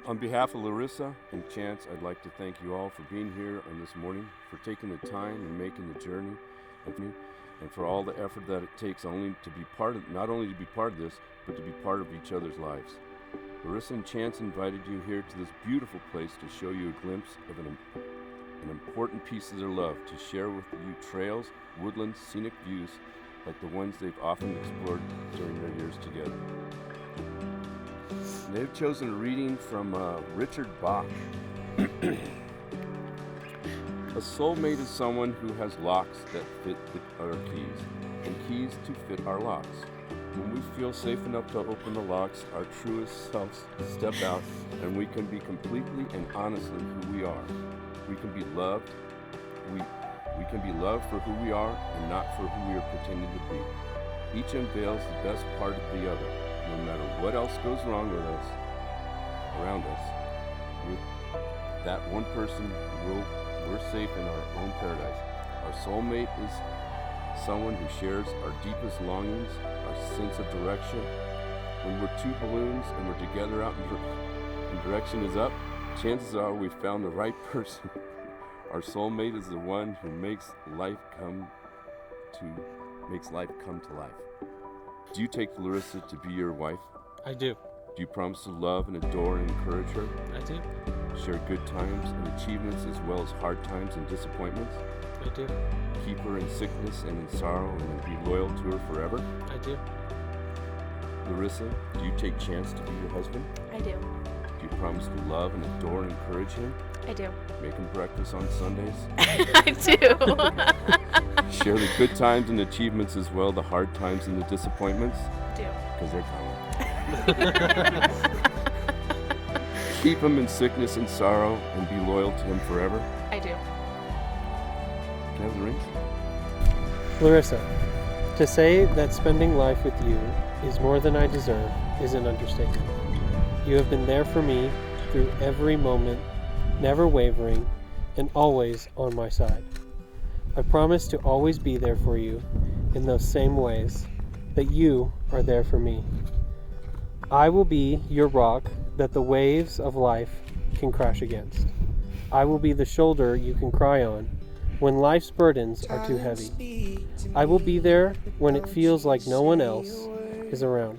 On behalf of Larissa and Chance, I'd like to thank you all for being here on this morning, for taking the time and making the journey, and for all the effort that it takes not only to be part of this, but to be part of each other's lives. Larissa and Chance invited you here to this beautiful place to show you a glimpse of an important piece of their love, to share with you trails, woodlands, scenic views like the ones they've often explored during their years together. They've chosen a reading from Richard Bach. A soulmate is someone who has locks that fit our keys, and keys to fit our locks. When we feel safe enough to open the locks, our truest selves step out, and we can be completely and honestly who we are. We can be loved. We can be loved for who we are and not for who we are pretending to be. Each unveils the best part of the other. No matter what else goes wrong with us, around us, with that one person, we're safe in our own paradise. Our soulmate is someone who shares our deepest longings, our sense of direction. When we're two balloons and we're together out and direction is up, chances are we've found the right person. Our soulmate is the one who makes life come to life. Do you take Larissa to be your wife? I do. Do you promise to love and adore and encourage her? I do. Share good times and achievements as well as hard times and disappointments? I do. Keep her in sickness and in sorrow and be loyal to her forever? I do. Larissa, do you take Chance to be your husband? I do. Do you promise to love and adore and encourage him? I do. Make him breakfast on Sundays? I do. Share the good times and achievements as well, the hard times and the disappointments? Do. Because they're coming. Keep him in sickness and sorrow and be loyal to him forever? I do. Can I have the ring? Larissa, to say that spending life with you is more than I deserve is an understatement. You have been there for me through every moment, never wavering, and always on my side. I promise to always be there for you in those same ways that you are there for me. I will be your rock that the waves of life can crash against. I will be the shoulder you can cry on when life's burdens are too heavy. I will be there when it feels like no one else is around.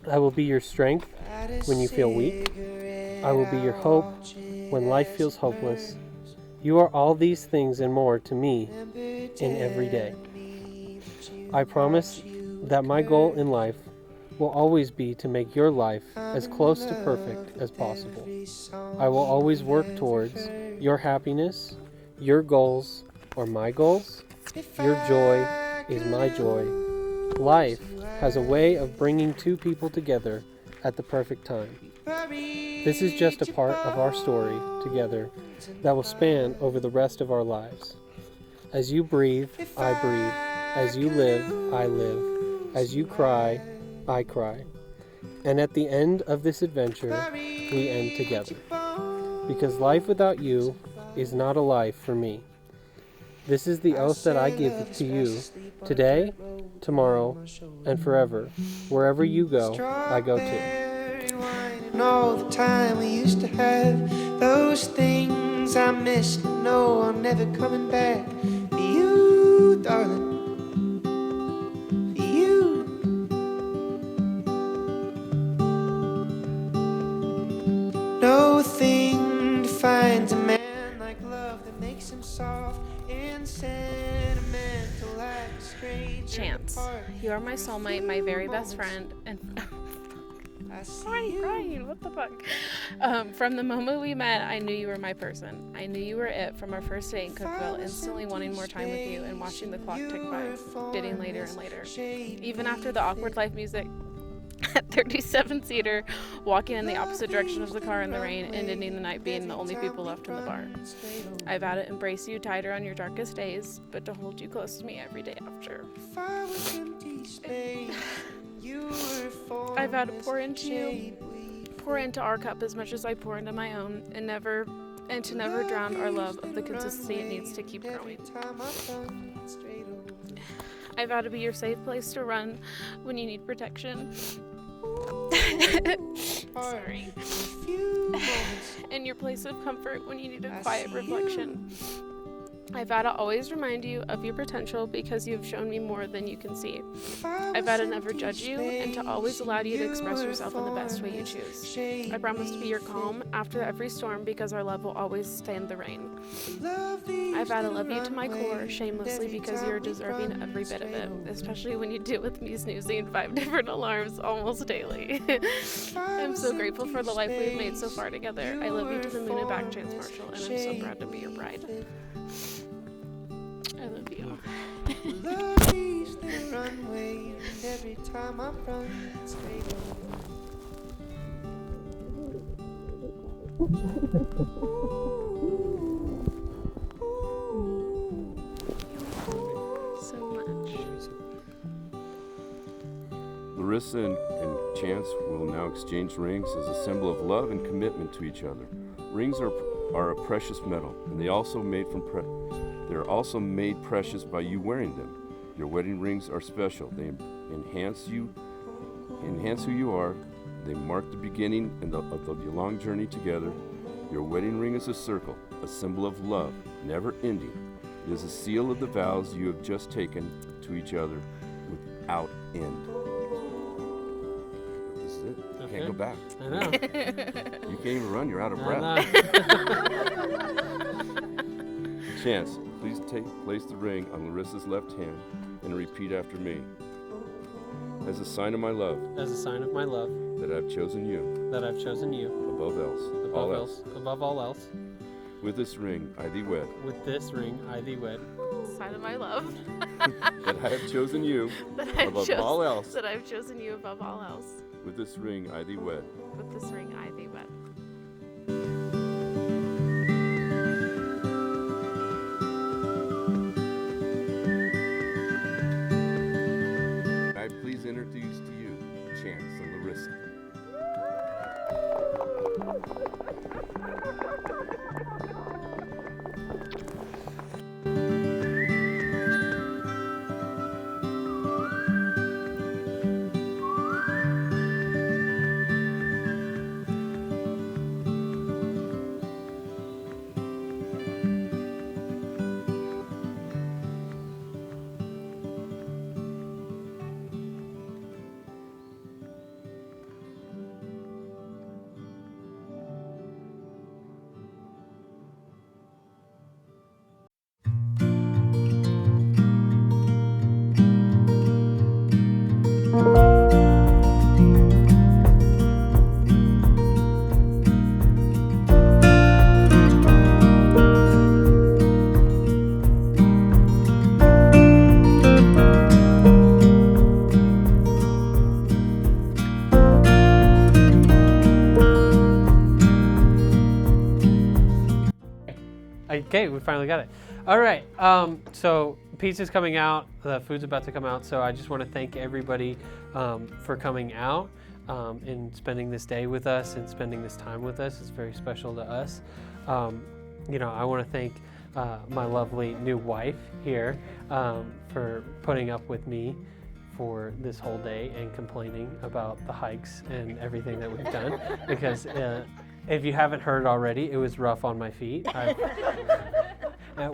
I will be your strength when you feel weak. I will be your hope when life feels hopeless. You are all these things and more to me in every day. I promise that my goal in life will always be to make your life as close to perfect as possible. I will always work towards your happiness, your goals are my goals, your joy is my joy. Life has a way of bringing two people together at the perfect time. This is just a part of our story together that will span over the rest of our lives. As you breathe, I breathe. As you live, I live. As you cry, I cry. And at the end of this adventure, we end together. Because life without you is not a life for me. This is the oath that I give to you today, tomorrow, and forever. Wherever you go, I go too. And all the time we used to have, those things I miss, no, I'm never coming back. For you, darling, for you. No thing defines a man like love that makes him soft and sentimental like a stranger. Chance, you are my soulmate, my very best friend, and why are you crying? What the fuck? From the moment we met, I knew you were my person. I knew you were it from our first date in Cookville, instantly wanting more time with you and watching the clock tick by, getting later and later. Even after the awkward life music at 37-seater, walking in the opposite direction of the car in the rain, and ending the night being the only people left in the bar. I vow to embrace you tighter on your darkest days, but to hold you close to me every day after. I vow to pour into our cup as much as I pour into my own, and to never drown our love of the consistency it needs to keep growing. I vow to be your safe place to run when you need protection. Sorry. few moments. and your place of comfort when you need a I quiet see reflection. I vow to always remind you of your potential because you have shown me more than you can see. I vow to never judge you and to always allow you to express yourself in the best way you choose. I promise to be your calm after every storm because our love will always stand the rain. I vow to love you to my core shamelessly because you're deserving every bit of it, especially when you deal with me snoozing 5 different alarms almost daily. I'm so grateful for the life we've made so far together. I love you to the moon and back, Chance Marshall, and I'm so proud to be your bride. I love you. Love each little runway, and every time I run, stay So much. Larissa and Chance will now exchange rings as a symbol of love and commitment to each other. Rings are a precious metal, and they're also made precious by you wearing them. Your wedding rings are special. They enhance who you are. They mark the beginning of the long journey together. Your wedding ring is a circle, a symbol of love, never ending. It is a seal of the vows you have just taken to each other without end. This is it. You can't go back. I know. You can't even run. You're out of breath. Chance, please place the ring on Larissa's left hand and repeat after me. As a sign of my love, As a sign of my love, that I've chosen you that I've chosen you above all else. With this ring, I thee wed. With this ring, I thee wed. Sign of my love. That I have chosen you above all else. That I've chosen you above all else. With this ring, I thee wed. With this ring, I thee wed. I please introduce to you Chance and Larissa. Okay, we finally got it. All right, so pizza's coming out, the food's about to come out, so I just want to thank everybody for coming out and spending this day with us and spending this time with us. It's very special to us. You know, I want to thank my lovely new wife here for putting up with me for this whole day and complaining about the hikes and everything that we've done because if you haven't heard already, it was rough on my feet.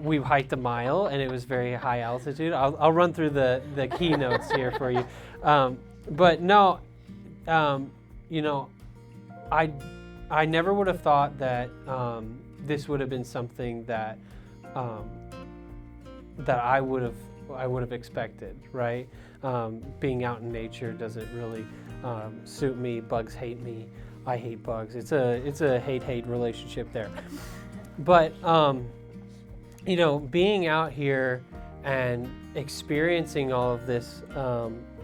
We hiked a mile and it was very high altitude. I'll run through the keynotes here for you. But no, you know, I never would have thought that this would have been something that that I would have expected, right? Being out in nature doesn't really suit me. Bugs hate me. I hate bugs. It's a hate-hate relationship there. But you know, being out here and experiencing all of this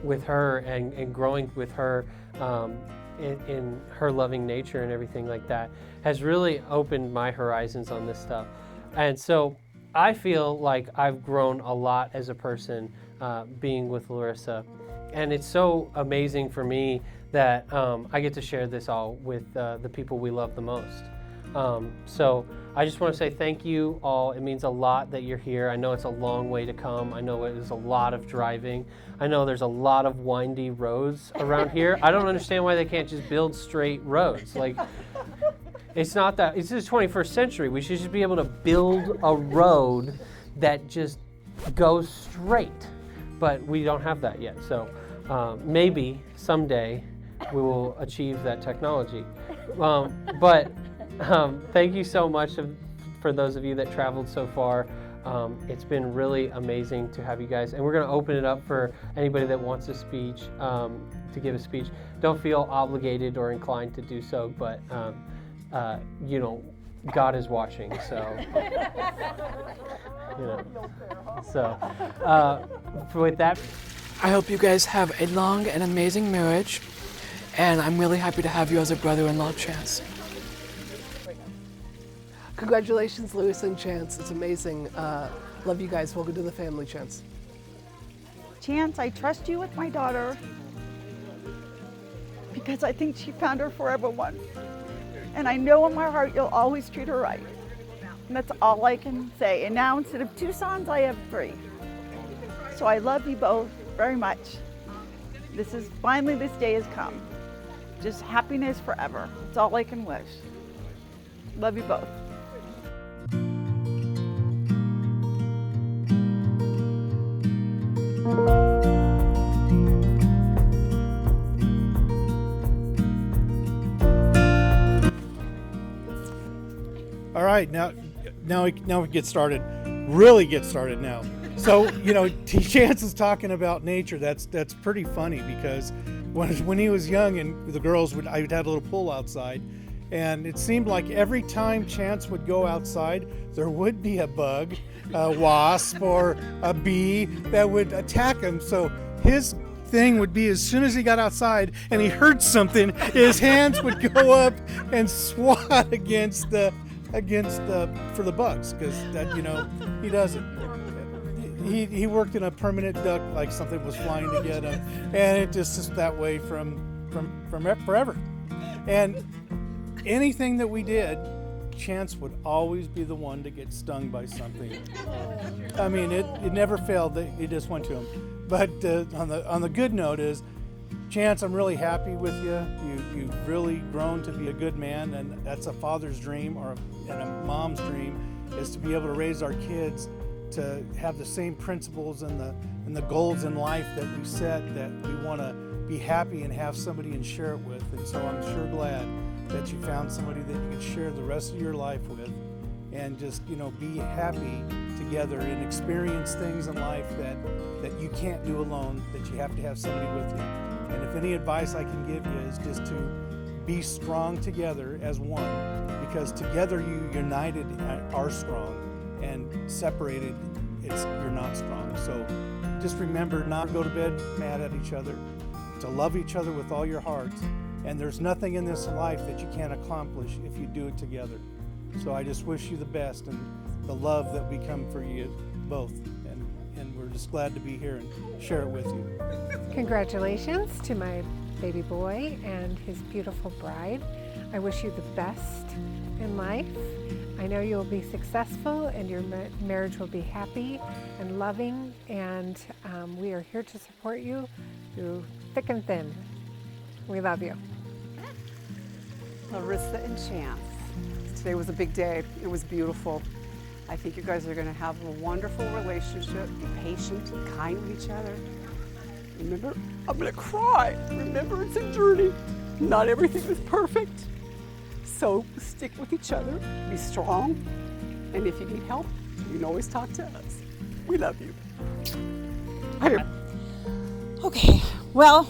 with her and growing with her in her loving nature and everything like that has really opened my horizons on this stuff. And so I feel like I've grown a lot as a person being with Larissa. And it's so amazing for me that I get to share this all with the people we love the most. So I just want to say thank you all. It means a lot that you're here. I know it's a long way to come. I know it is a lot of driving. I know there's a lot of windy roads around here. I don't understand why they can't just build straight roads. Like, It's not that, it's the 21st century. We should just be able to build a road that just goes straight. But we don't have that yet. So maybe someday we will achieve that technology. But thank you so much for those of you that traveled so far. It's been really amazing to have you guys. And we're going to open it up for anybody that wants a speech, to give a speech. Don't feel obligated or inclined to do so, but you know, God is watching, so. You know. So with that, I hope you guys have a long and amazing marriage, and I'm really happy to have you as a brother-in-law, Chance. Congratulations, Larissa and Chance. It's amazing. Love you guys. Welcome to the family, Chance. Chance, I trust you with my daughter because I think she found her forever one. And I know in my heart you'll always treat her right. And that's all I can say. And now instead of 2 sons, I have 3. So I love you both very much. Finally this day has come. Just happiness forever. That's all I can wish. Love you both. All right, now we get started. Really get started now. So Chance is talking about nature. That's pretty funny because when he was young and the girls I would have a little pool outside, and it seemed like every time Chance would go outside, there would be a bug, a wasp, or a bee that would attack him. So his thing would be as soon as he got outside and he heard something, his hands would go up and swat against for the bugs, because that he doesn't. He worked in a permanent duck, like something was flying to get him, and it just is that way from forever. And anything that we did, Chance would always be the one to get stung by something. I mean, it never failed. It just went to him. But on the good note is, Chance, I'm really happy with you. You've really grown to be a good man, and that's a father's dream and a mom's dream, is to be able to raise our kids to have the same principles and the goals in life that we set, that we want to be happy and have somebody and share it with. And so I'm sure glad that you found somebody that you can share the rest of your life with, and just be happy together and experience things in life that you can't do alone, that you have to have somebody with you. And if any advice I can give you is just to be strong together as one, because together you united are strong, and separated you're not strong. So just remember not to go to bed mad at each other, to love each other with all your hearts. And there's nothing in this life that you can't accomplish if you do it together. So I just wish you the best and the love that we come for you both. And we're just glad to be here and share it with you. Congratulations to my baby boy and his beautiful bride. I wish you the best in life. I know you'll be successful and your marriage will be happy and loving, and we are here to support you through thick and thin. We love you. Larissa and Chance. Today was a big day. It was beautiful. I think you guys are going to have a wonderful relationship. Be patient and kind with each other. Remember, I'm going to cry. Remember, it's a journey. Not everything is perfect. So stick with each other. Be strong. And if you need help, you can always talk to us. We love you. Okay, well,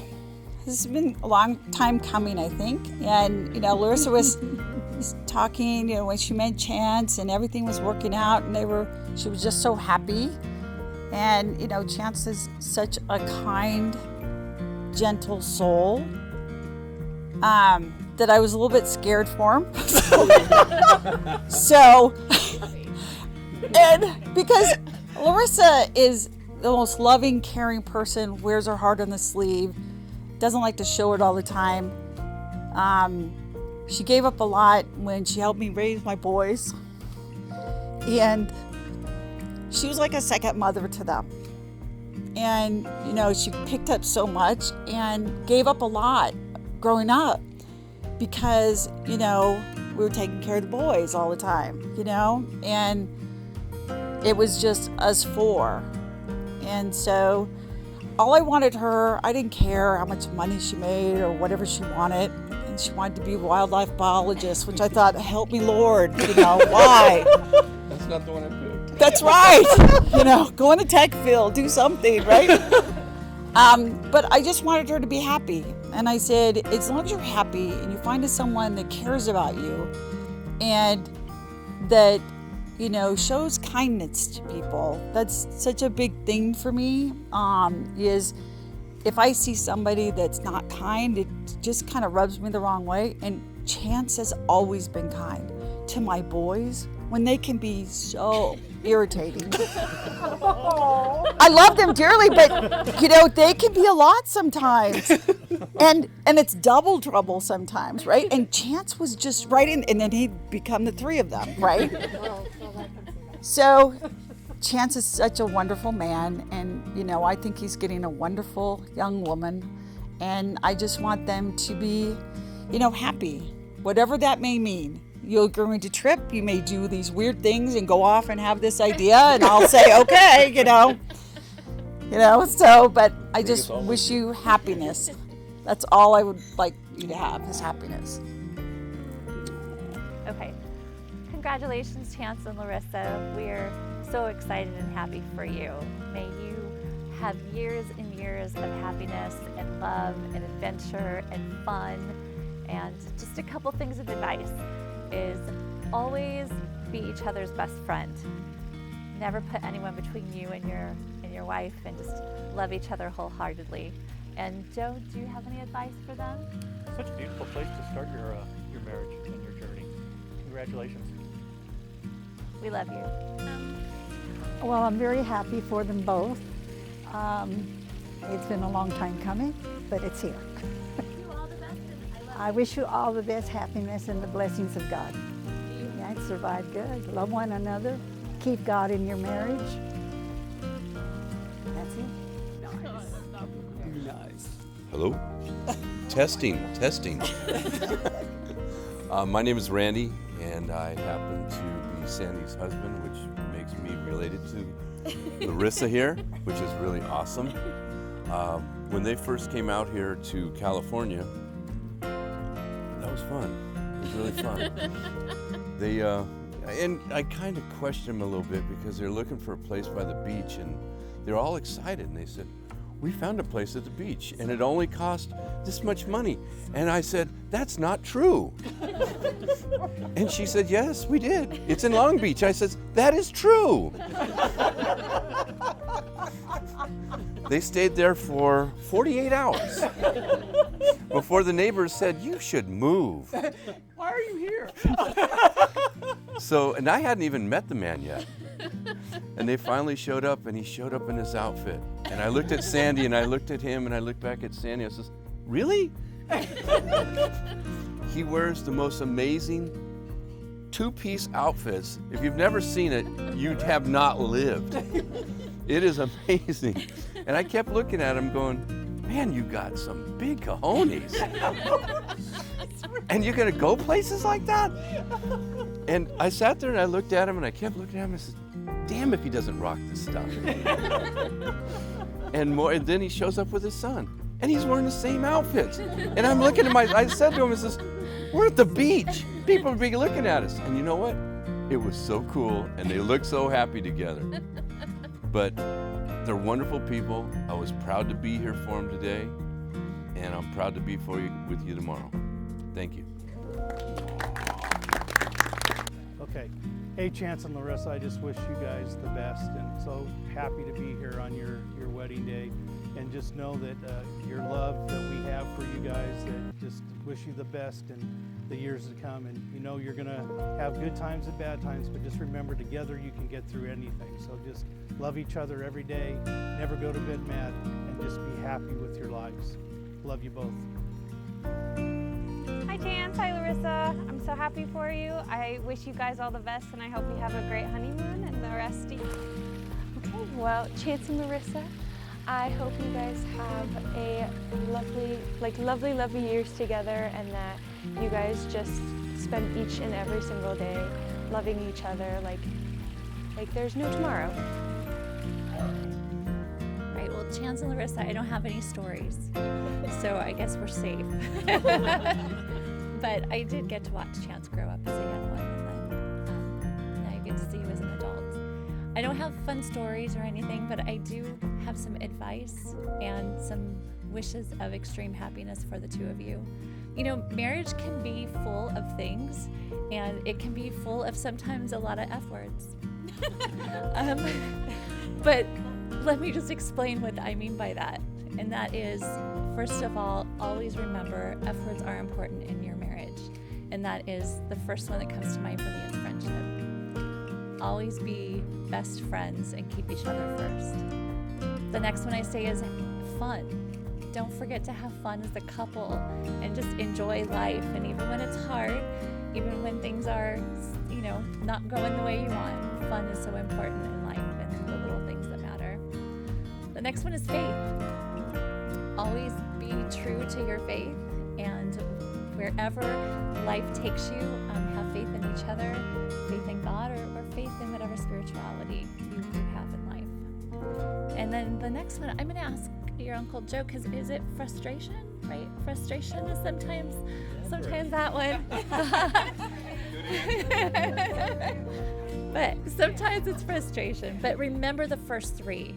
this has been a long time coming, I think. And, Larissa was talking, when she met Chance and everything was working out, and she was just so happy. And, Chance is such a kind, gentle soul that I was a little bit scared for him. So, and because Larissa is the most loving, caring person, wears her heart on the sleeve, doesn't like to show it all the time. She gave up a lot when she helped me raise my boys. And she was like a second mother to them. And, she picked up so much and gave up a lot growing up because, we were taking care of the boys all the time, you know, and it was just us four. And so all I wanted her, I didn't care how much money she made or whatever she wanted. And she wanted to be a wildlife biologist, which I thought, help me, Lord, you know, why? That's not the one I picked. That's right. You know, go in the tech field, do something, right? But I just wanted her to be happy. And I said, as long as you're happy and you find someone that cares about you and that, you know, shows kindness to people, that's such a big thing for me, is if I see somebody that's not kind, it just kind of rubs me the wrong way. And Chance has always been kind to my boys when they can be so irritating. I love them dearly, but you know, they can be a lot sometimes. And it's double trouble sometimes, right? And Chance was just right in, and then he'd become the three of them, right? So Chance is such a wonderful man, and you know, I think he's getting a wonderful young woman, and I just want them to be, you know, happy, whatever that may mean. You're going to trip, you may do these weird things and go off and have this idea, and I'll say, okay, you know, so, but I just wish you happiness. That's all I would like you to have, is happiness. Okay. Congratulations, Chance and Larissa. We're so excited and happy for you. May you have years and years of happiness and love and adventure and fun. And just a couple things of advice is always be each other's best friend. Never put anyone between you and your wife, and just love each other wholeheartedly. And Joe, do you have any advice for them? Such a beautiful place to start your marriage and your journey. Congratulations. We love you. Well, I'm very happy for them both. It's been a long time coming, but it's here. I wish you all the best happiness and the blessings of God. Yeah, survive good. Love one another. Keep God in your marriage. That's it. Nice. Hello? Testing. My name is Randy, and I happen to be Sandy's husband, which makes me related to Larissa here, which is really awesome. When they first came out here to California, that was fun. It was really fun. And I kind of questioned them a little bit because they're looking for a place by the beach, and they're all excited, and they said, we found a place at the beach, and it only cost this much money. And I said, that's not true. And she said, yes, we did. It's in Long Beach. I said, that is true. They stayed there for 48 hours before the neighbors said, you should move. Why are you here? So, and I hadn't even met the man yet. And they finally showed up, and he showed up in his outfit. And I looked at Sandy, and I looked at him, and I looked back at Sandy. I says, really? He wears the most amazing two-piece outfits. If you've never seen it, you have not lived. It is amazing. And I kept looking at him going, man, you got some big cojones. And you're gonna go places like that? And I sat there and I looked at him, and I kept looking at him and I said, damn if he doesn't rock this stuff. And then he shows up with his son, and he's wearing the same outfits. And I'm looking at I said to him, I says, we're at the beach. People would be looking at us. And you know what? It was so cool, and they looked so happy together. But they're wonderful people. I was proud to be here for them today, and I'm proud to be with you tomorrow. Thank you. Okay. Hey, Chance and Larissa, I just wish you guys the best, and so happy to be here on your wedding day. And just know that your love that we have for you guys, that just wish you the best in the years to come. And you know you're going to have good times and bad times, but just remember, together you can get through anything. So just love each other every day, never go to bed mad, and just be happy with your lives. Love you both. Hi Chance, hi Larissa. I'm so happy for you. I wish you guys all the best, and I hope you have a great honeymoon and the rest of you. Okay, well, Chance and Larissa, I hope you guys have a lovely years together, and that you guys just spend each and every single day loving each other like there's no tomorrow. Right, well, Chance and Larissa, I don't have any stories, so I guess we're safe. But I did get to watch Chance grow up as a young one, and then now you get to see you as an adult. I don't have fun stories or anything, but I do have some advice and some wishes of extreme happiness for the two of you. You know, marriage can be full of things, and it can be full of sometimes a lot of F words. But let me just explain what I mean by that. And that is, first of all, always remember F words are important in your marriage. And that is the first one that comes to mind for me is friendship. Always be best friends and keep each other first. The next one I say is fun. Don't forget to have fun as a couple and just enjoy life. And even when it's hard, even when things are, you know, not going the way you want, fun is so important in life and the little things that matter. The next one is faith. Always be true to your faith, and wherever life takes you, have faith in each other, faith in God, or faith in whatever spirituality you have in life. And then the next one, I'm going to ask your Uncle Joe, because is it frustration, right? Frustration is sometimes that one. But sometimes it's frustration. But remember the first three,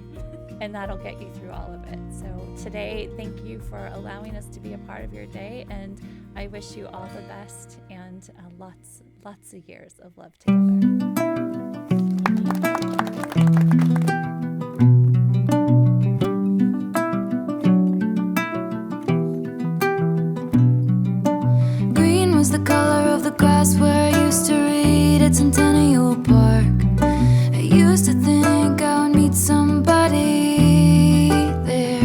and that'll get you through all of it. So today, thank you for allowing us to be a part of your day, and I wish you all the best and lots of years of love together. The color of the grass where I used to read at Centennial Park. I used to think I would meet somebody there.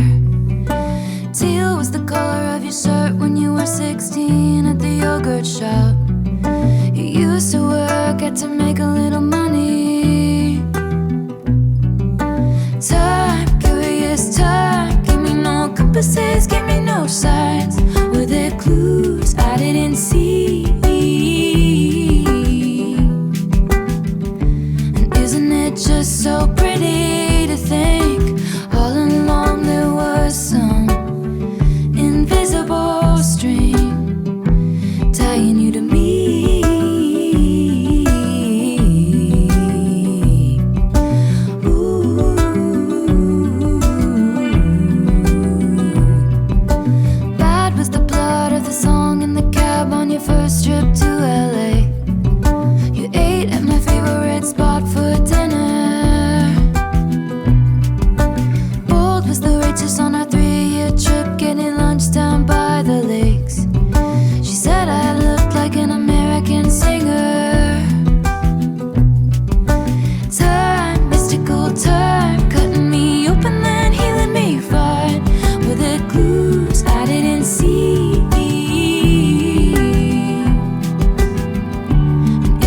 Teal was the color of your shirt when you were 16 at the yogurt shop. You used to work at to make a little money. Time, curious time, give me no compasses, give me no signs. Were there clues I didn't see? And isn't it just so pretty to think all along there was some invisible string tying you to me? Ooh. Bad was the blood of the song in the cab on your first trip to LA. You ate at my favorite spot for dinner. Bold was the waitress on our 3-year trip, getting lunch down by the lakes. She said I looked like an American singer. Time, mystical time, cutting me open then healing me fine. Were there clues I didn't see?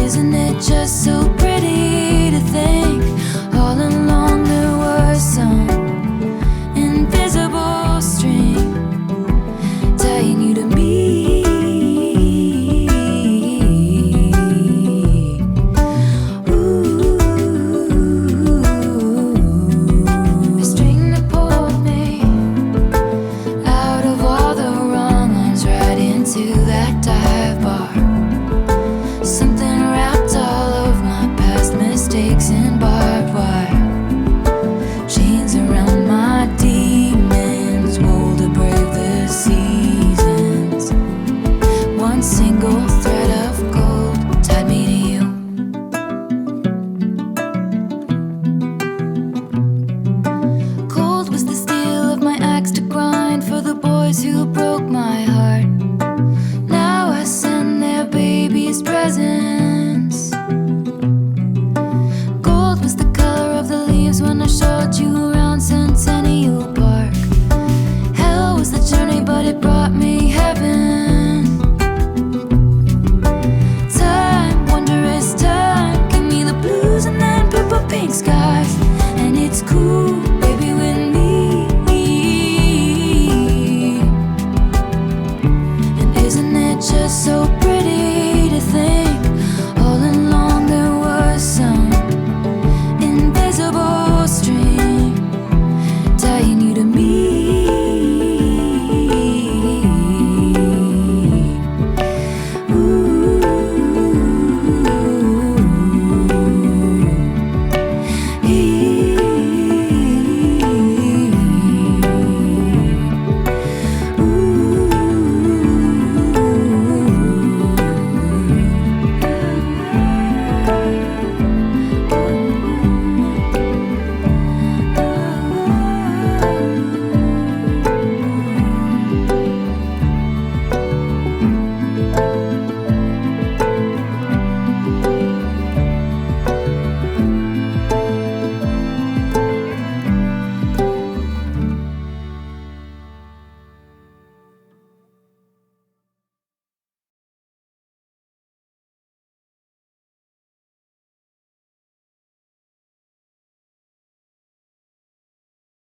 Isn't it just so pretty to think all along there was some invisible string tying you to me? Ooh, a string that pulled me out of all the wrong ones right into that dive bar. Something wrapped all of my past mistakes in barbed wire. Chains around my demons, wool to brave the seasons. One single thread of gold tied me to you. Cold was the steel of my axe to grind for the boys who broke my heart. Now I send their babies presents. Gold was the color of the leaves when I showed you around Centennial Park. Hell was the journey, but it brought me heaven.